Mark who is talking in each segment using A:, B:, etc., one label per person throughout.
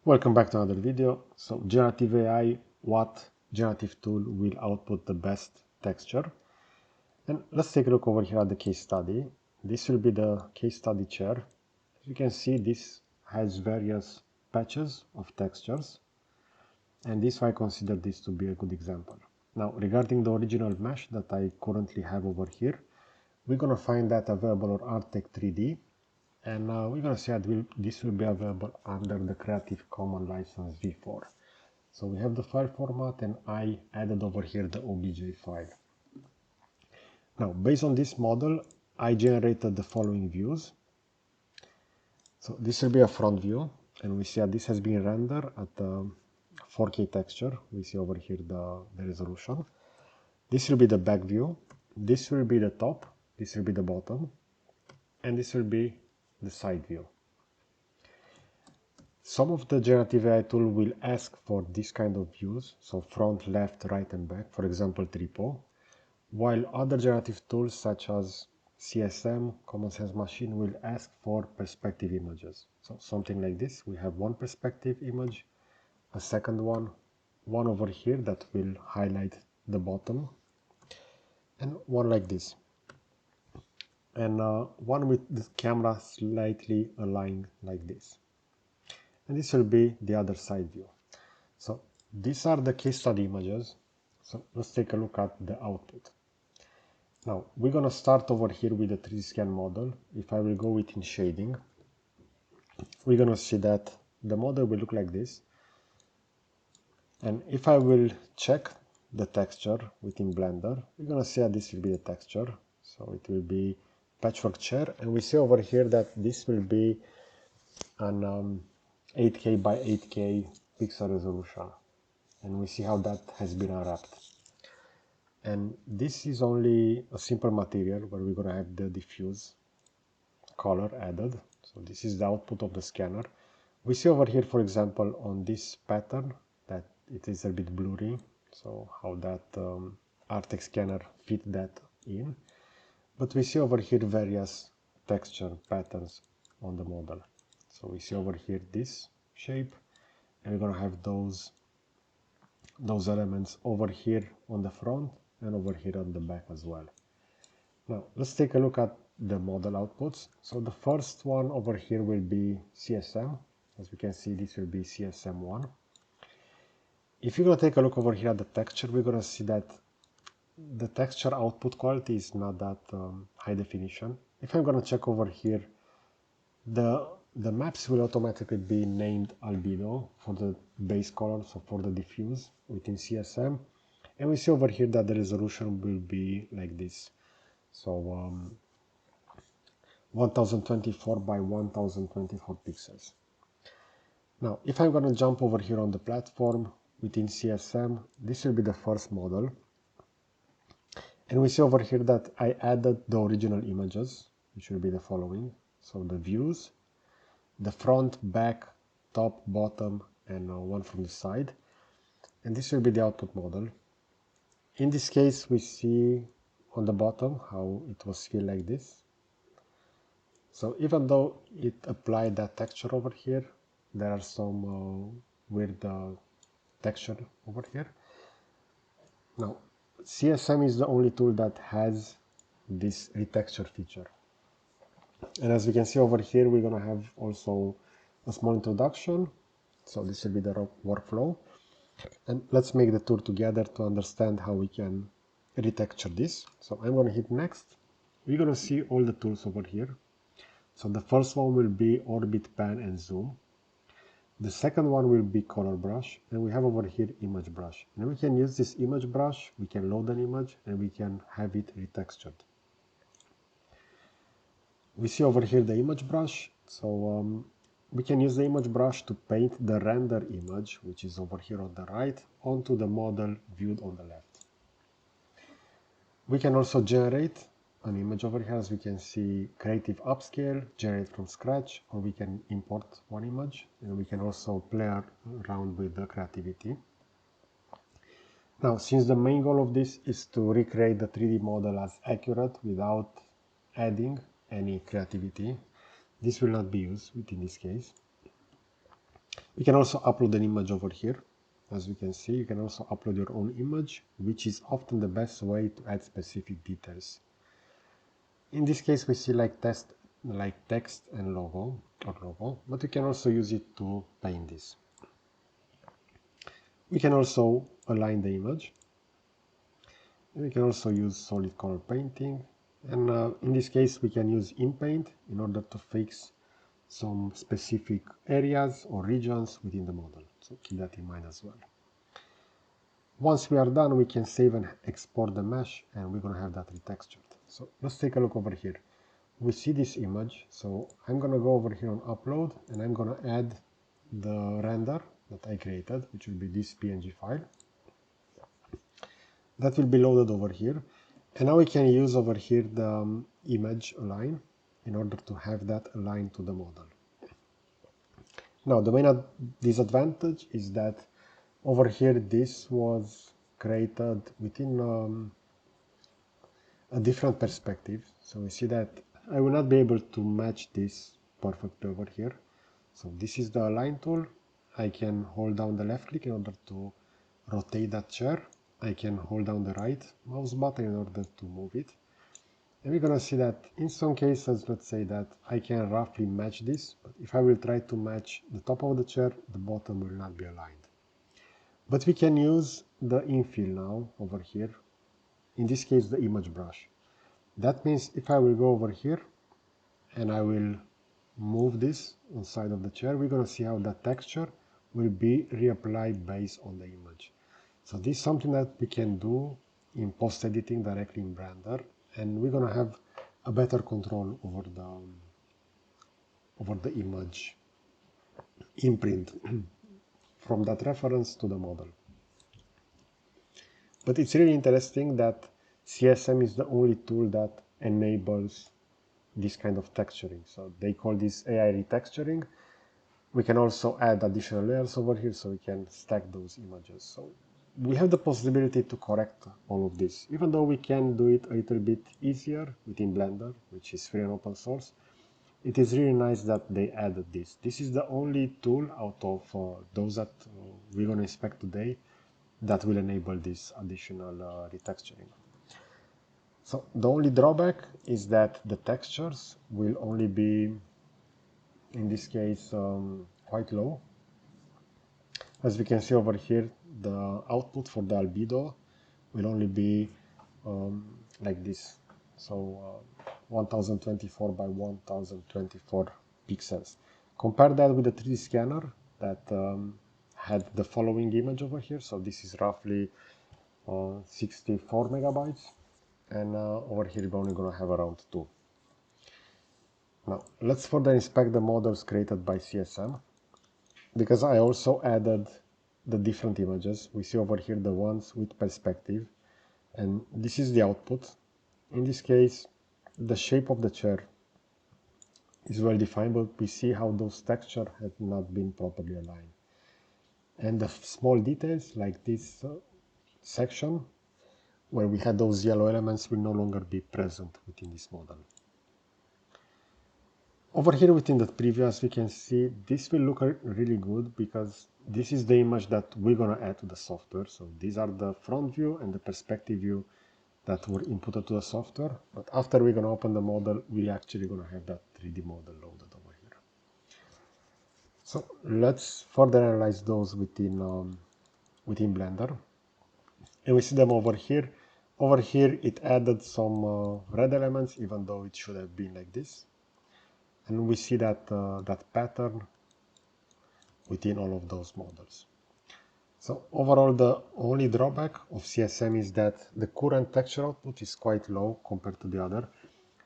A: Welcome back to another video. So generative AI, what generative tool will output the best texture? And let's take a look over here at the case study. This will be the case study chair. As you can see, this has various patches of textures, and this I consider this to be a good example. Now, regarding the original mesh that I currently have over here, we're going to find that available on Artec 3D. And we're going to see that this will be available under the Creative Commons license v4. So we have the file format, and I added over here the OBJ file. Now, based on this model, I generated the following views. So this will be a front view, and we see that this has been rendered at 4K texture. We see over here the resolution. This will be the back view. This will be the top. This will be the bottom. And this will be the side view. Some of the generative AI tool will ask for this kind of views, so front, left, right, and back, for example, Tripo, while other generative tools such as CSM, Common Sense Machine, will ask for perspective images. So something like this, we have one perspective image, a second one over here that will highlight the bottom, and one like this. And one with the camera slightly aligned like this. And this will be the other side view. So these are the case study images. So let's take a look at the output. Now we're going to start over here with the 3D scan model. If I will go within shading, we're going to see that the model will look like this. And if I will check the texture within Blender, we're going to see that this will be the texture. So it will be patchwork chair, and we see over here that this will be an 8K by 8K pixel resolution, and we see how that has been unwrapped. And this is only a simple material where we're going to have the diffuse color added. So this is the output of the scanner. We see over here, for example, on this pattern that it is a bit blurry, so how that Artec scanner fit that in. But we see over here various texture patterns on the model. So we see over here this shape, and we're going to have those elements over here on the front and over here on the back as well. Now let's take a look at the model outputs. So the first one over here will be CSM. As we can see, this will be CSM1. If you're going to take a look over here at the texture, we're going to see that the texture output quality is not that high definition. If I'm going to check over here, the maps will automatically be named albedo for the base color, so for the diffuse within CSM. And we see over here that the resolution will be like this. So 1024 by 1024 pixels. Now, if I'm going to jump over here on the platform within CSM, this will be the first model. And we see over here that I added the original images, which will be the following. So the views, the front, back, top, bottom, and one from the side. And this will be the output model. In this case, we see on the bottom how it was filled like this. So even though it applied that texture over here, there are some weird texture over here. Now, CSM is the only tool that has this retexture feature. And as we can see over here, we're going to have also a small introduction. So this will be the workflow. And let's make the tour together to understand how we can retexture this. So I'm going to hit next. We're going to see all the tools over here. So the first one will be orbit, pan, and zoom. The second one will be color brush, and we have over here image brush. And we can use this image brush, we can load an image, and we can have it retextured. We see over here the image brush, so we can use the image brush to paint the render image, which is over here on the right, onto the model viewed on the left. We can also generate an image over here, as we can see, creative upscale, generate from scratch, or we can import one image, and we can also play around with the creativity. Now, since the main goal of this is to recreate the 3D model as accurate without adding any creativity, this will not be used within this case. We can also upload an image over here. As we can see, you can also upload your own image, which is often the best way to add specific details. In this case, we see like text and logo, but we can also use it to paint this. We can also align the image. We can also use solid color painting. And in this case, we can use InPaint in order to fix some specific areas or regions within the model. So keep that in mind as well. Once we are done, we can save and export the mesh, and we're going to have that retextured. So let's take a look over here. We see this image, so I'm going to go over here on upload, and I'm going to add the render that I created, which will be this PNG file. That will be loaded over here. And now we can use over here the image align in order to have that aligned to the model. Now, the main disadvantage is that over here this was created within a different perspective. So we see that I will not be able to match this perfectly over here. So this is the align tool. I can hold down the left click in order to rotate that chair. I can hold down the right mouse button in order to move it. And we're gonna see that in some cases, let's say that I can roughly match this, but if I will try to match the top of the chair, the bottom will not be aligned. But we can use the infill now over here. In this case, the image brush. That means if I will go over here and I will move this on the side of the chair, we're gonna see how that texture will be reapplied based on the image. So this is something that we can do in post-editing directly in Blender, and we're gonna have a better control over the image imprint from that reference to the model. But it's really interesting that CSM is the only tool that enables this kind of texturing. So they call this AI retexturing. We can also add additional layers over here, so we can stack those images. So we have the possibility to correct all of this, even though we can do it a little bit easier within Blender, which is free and open source. It is really nice that they added this. This is the only tool out of those that we're going to inspect today that will enable this additional retexturing. So the only drawback is that the textures will only be, in this case, quite low. As we can see over here, the output for the albedo will only be like this. So 1024 by 1024 pixels. Compare that with the 3D scanner that had the following image over here. So this is roughly 64 megabytes. And over here we're only going to have around 2. Now let's further inspect the models created by CSM, because I also added the different images. We see over here the ones with perspective, and this is the output. In this case, the shape of the chair is well defined, but we see how those textures have not been properly aligned. And the small details like this section where we had those yellow elements will no longer be present within this model. Over here within the preview, as we can see, this will look really good because this is the image that we're going to add to the software. So these are the front view and the perspective view that were inputted to the software. But after we're going to open the model, we're actually going to have that 3D model loaded over here. So let's further analyze those within Blender. And we see them over here. Over here, it added some red elements, even though it should have been like this. And we see that that pattern within all of those models. So overall, the only drawback of CSM is that the current texture output is quite low compared to the other.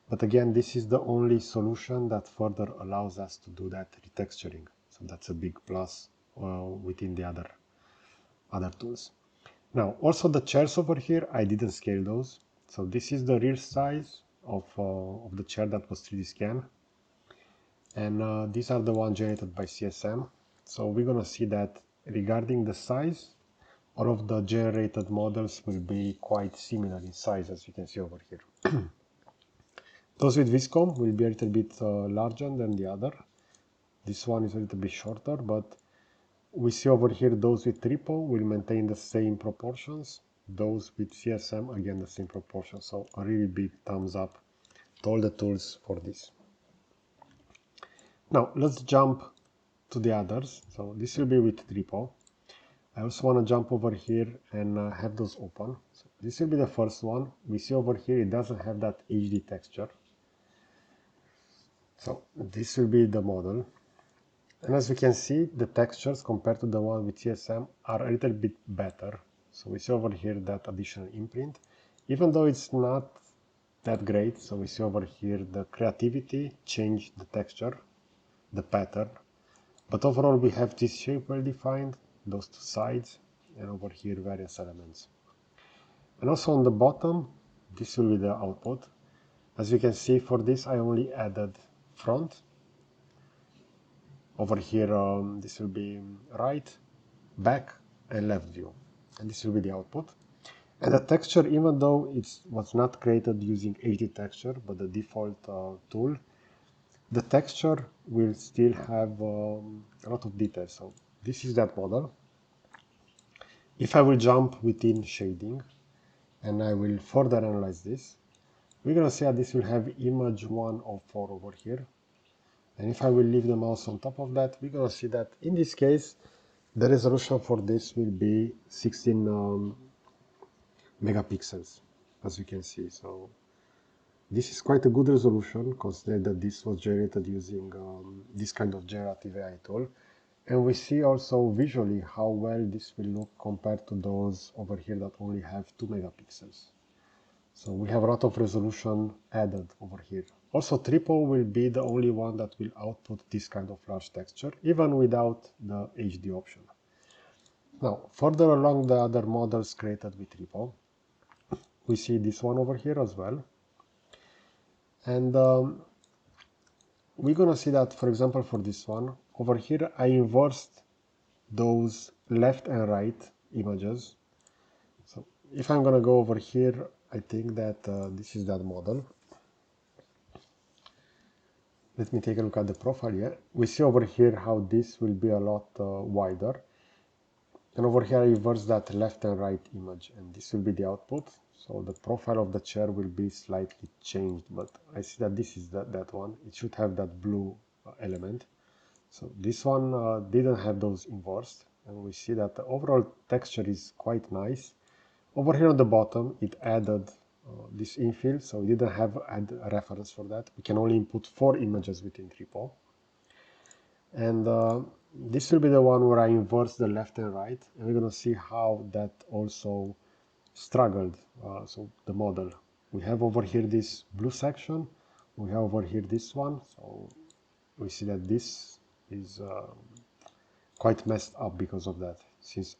A: But again, this is the only solution that further allows us to do that retexturing. So that's a big plus within the other tools. Now, also the chairs over here, I didn't scale those. So this is the real size of the chair that was 3D scanned. And these are the ones generated by CSM. So we're going to see that regarding the size, all of the generated models will be quite similar in size, as you can see over here. Those with Vizcom will be a little bit larger than the other. This one is a little bit shorter, but We see over here those with Tripo will maintain the same proportions. Those with CSM, again, the same proportions. So a really big thumbs up to all the tools for this. Now, let's jump to the others. So this will be with Tripo. I also want to jump over here and have those open. So this will be the first one. We see over here it doesn't have that HD texture. So this will be the model. And as we can see, the textures compared to the one with CSM are a little bit better. So we see over here that additional imprint, even though it's not that great. So we see over here the creativity changed the texture, the pattern. But overall, we have this shape well defined, those two sides, and over here various elements. And also on the bottom, this will be the output. As you can see, for this I only added front. Over here, this will be right, back, and left view. And this will be the output. And the texture, even though it was not created using HD texture, but the default tool, the texture will still have a lot of details. So this is that model. If I will jump within shading, and I will further analyze this, we're going to see that this will have image 104 over here. And if I will leave the mouse on top of that, we're going to see that in this case, the resolution for this will be 16 megapixels, as you can see. So this is quite a good resolution, considering that this was generated using this kind of generative AI tool. And we see also visually how well this will look compared to those over here that only have 2 megapixels. So we have a lot of resolution added over here. Also, Tripo will be the only one that will output this kind of large texture, even without the HD option. Now, further along the other models created with Tripo, we see this one over here as well. And we're going to see that, for example, for this one, over here, I inversed those left and right images. So if I'm going to go over here, I think that this is that model. Let me take a look at the profile here. We see over here how this will be a lot wider. And over here I reverse that left and right image, and this will be the output. So the profile of the chair will be slightly changed, but I see that this is that one. It should have that blue element. So this one didn't have those inversed, and we see that the overall texture is quite nice. Over here on the bottom, it added this infill, so we didn't have a reference for that. We can only input 4 images within Tripo. And this will be the one where I inverse the left and right, and we're going to see how that also struggled. So the model. We have over here this blue section, we have over here this one, so we see that this is quite messed up because of that, since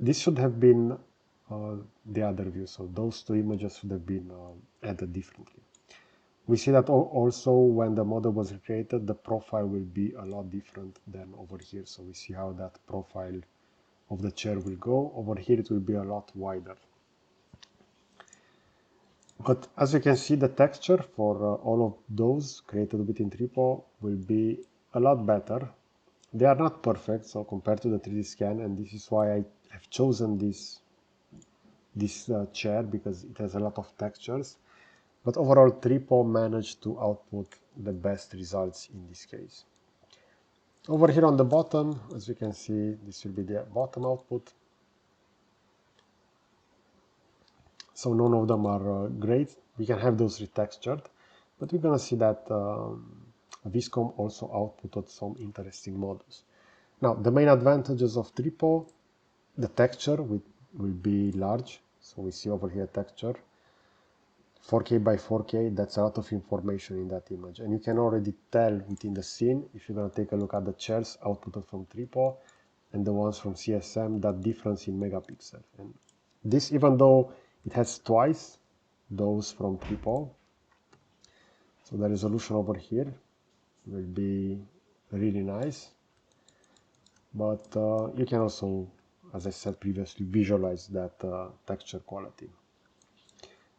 A: this should have been the other view, so those 2 images should have been added differently. We see that also when the model was recreated, the profile will be a lot different than over here. So we see how that profile of the chair will go. Over here it will be a lot wider. But as you can see, the texture for all of those created within Tripo will be a lot better. They are not perfect, so compared to the 3D scan, and this is why I have chosen this chair, because it has a lot of textures. But overall, Tripo managed to output the best results in this case. Over here on the bottom, as you can see, this will be the bottom output. So none of them are great. We can have those retextured, but we're going to see that Vizcom also outputted some interesting models. Now, the main advantages of Tripo, the texture will be large. So we see over here texture. 4K by 4K, that's a lot of information in that image. And you can already tell within the scene, if you're going to take a look at the chairs outputted from Tripo and the ones from CSM, that difference in megapixel. And this, even though it has twice those from Tripo, so the resolution over here will be really nice. But you can also, as I said previously, visualize that texture quality.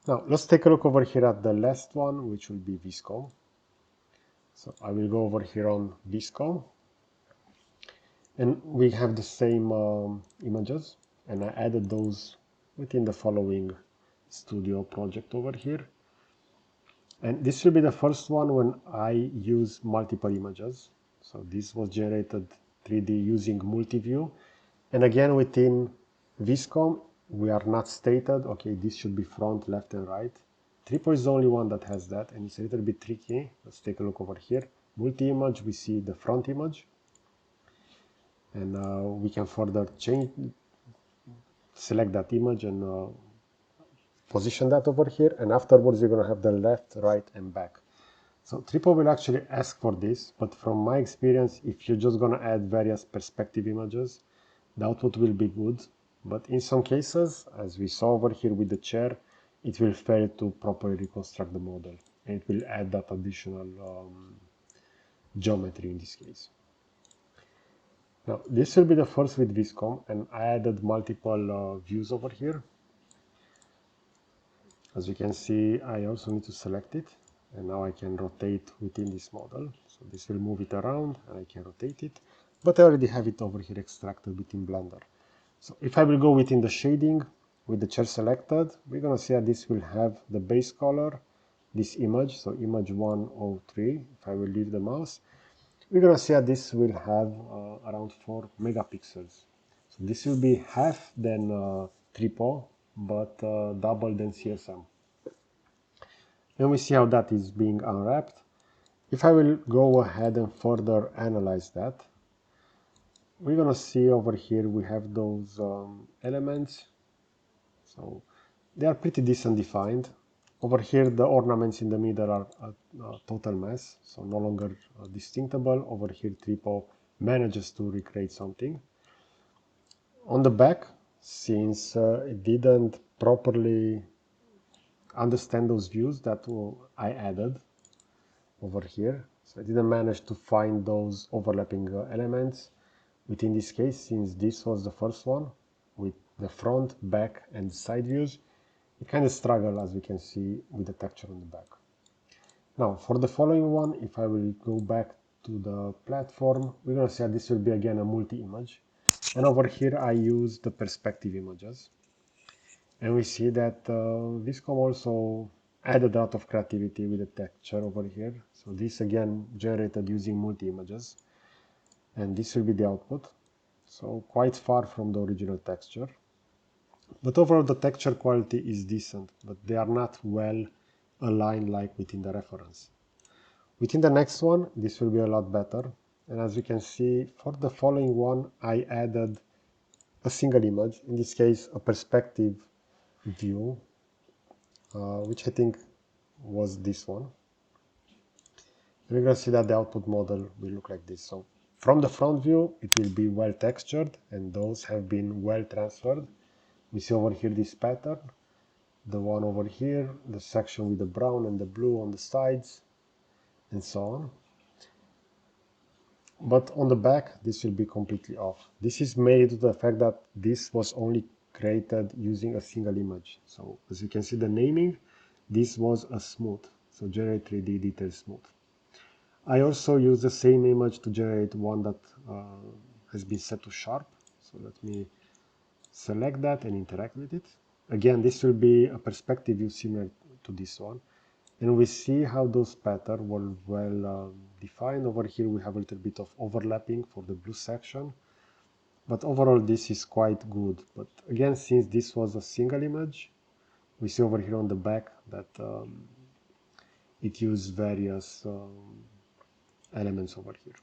A: Now, let's take a look over here at the last one, which will be Vizcom. So I will go over here on Vizcom. And we have the same images, and I added those within the following studio project over here. And this will be the first one when I use multiple images. So this was generated 3D using multi-view. And again, within Vizcom, we are not stated, okay, this should be front, left, and right. Tripo is the only one that has that, and it's a little bit tricky. Let's take a look over here. Multi-image, we see the front image. And we can further change, select that image and position that over here. And afterwards, you're going to have the left, right, and back. So Tripo will actually ask for this, but from my experience, if you're just going to add various perspective images, the output will be good. But in some cases, as we saw over here with the chair, it will fail to properly reconstruct the model. And it will add that additional geometry in this case. Now, this will be the first with Vizcom, and I added multiple views over here. As you can see, I also need to select it, and now I can rotate within this model. So this will move it around, and I can rotate it, but I already have it over here extracted within Blender. So if I will go within the shading with the chair selected, we're going to see that this will have the base color, this image, so image 103. If I will leave the mouse, we're going to see that this will have around 4 megapixels. So this will be half than Tripo, but double than CSM. And we see how that is being unwrapped. If I will go ahead and further analyze that, we're going to see over here we have those elements. So they are pretty decent defined. Over here, the ornaments in the middle are a total mess, so no longer distinctable. Over here, Tripo manages to recreate something. On the back, since it didn't properly understand those views that I added over here, so I didn't manage to find those overlapping elements. Within this case, since this was the first one with the front, back, and side views, it kind of struggled, as we can see, with the texture on the back. Now, for the following one, if I will go back to the platform, we're going to see that this will be again a multi-image. And over here, I use the perspective images. And we see that Vizcom also added a lot of creativity with the texture over here. So this again generated using multi-images. And this will be the output. So quite far from the original texture. But overall the texture quality is decent, but they are not well aligned like within the reference. Within the next one, this will be a lot better. And as you can see, for the following one, I added a single image, in this case, a perspective view, which I think was this one. And you're going to see that the output model will look like this. So from the front view, it will be well textured, and those have been well transferred. We see over here this pattern, the one over here, the section with the brown and the blue on the sides, and so on. But on the back, this will be completely off. This is mainly due to the fact that this was only created using a single image. So as you can see the naming, this was a smooth, so generate 3D detail smooth. I also use the same image to generate one that has been set to sharp. So let me select that and interact with it. Again, this will be a perspective view similar to this one. And we see how those patterns were well defined. Over here we have a little bit of overlapping for the blue section. But overall this is quite good. But again, since this was a single image, we see over here on the back that it used various elements over here.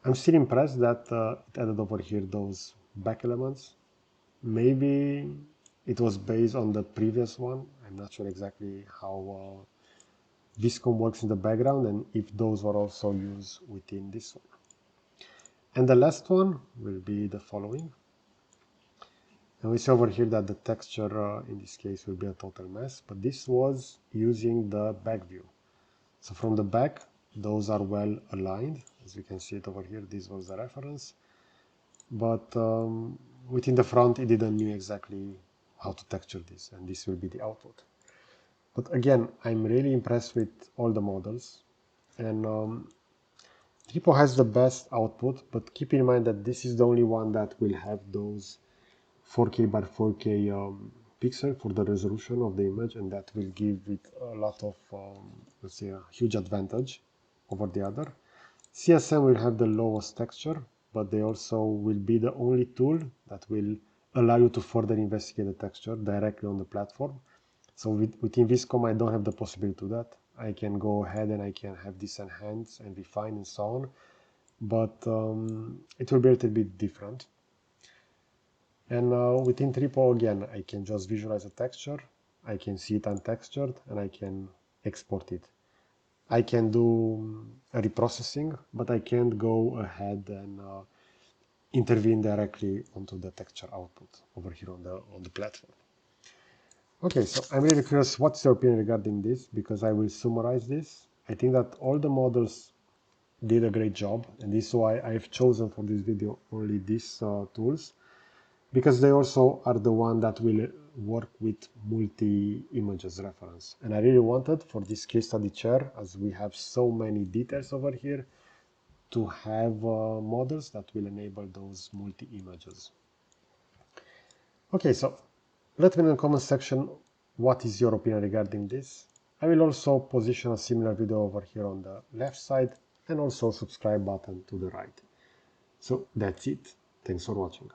A: I'm still impressed that it added over here those back elements. Maybe it was based on the previous one. I'm not sure exactly how Vizcom works in the background and if those were also used within this one. And the last one will be the following. And we see over here that the texture in this case will be a total mess, but this was using the back view. So from the back, those are well aligned. As you can see it over here, this was the reference. But within the front, it didn't know exactly how to texture this, and this will be the output. But again, I'm really impressed with all the models. And Tripo has the best output, but keep in mind that this is the only one that will have those 4K by 4K pixel for the resolution of the image, and that will give it a lot of, let's say, a huge advantage over the other. CSM will have the lowest texture, but they also will be the only tool that will allow you to further investigate the texture directly on the platform. So within Vizcom, I don't have the possibility to do that. I can go ahead and I can have this enhance and refine and so on, but it will be a little bit different. And within Tripo, again, I can just visualize a texture, I can see it untextured, and I can export it. I can do a reprocessing, but I can't go ahead and intervene directly onto the texture output over here on the platform. Okay, so I'm really curious what's your opinion regarding this, because I will summarize this. I think that all the models did a great job, and this is why I've chosen for this video only these tools, because they also are the one that will work with multi-images reference. And I really wanted for this case study chair, as we have so many details over here, to have models that will enable those multi-images. Okay, so let me know in the comment section what is your opinion regarding this. I will also position a similar video over here on the left side, and also subscribe button to the right. So that's it. Thanks for watching.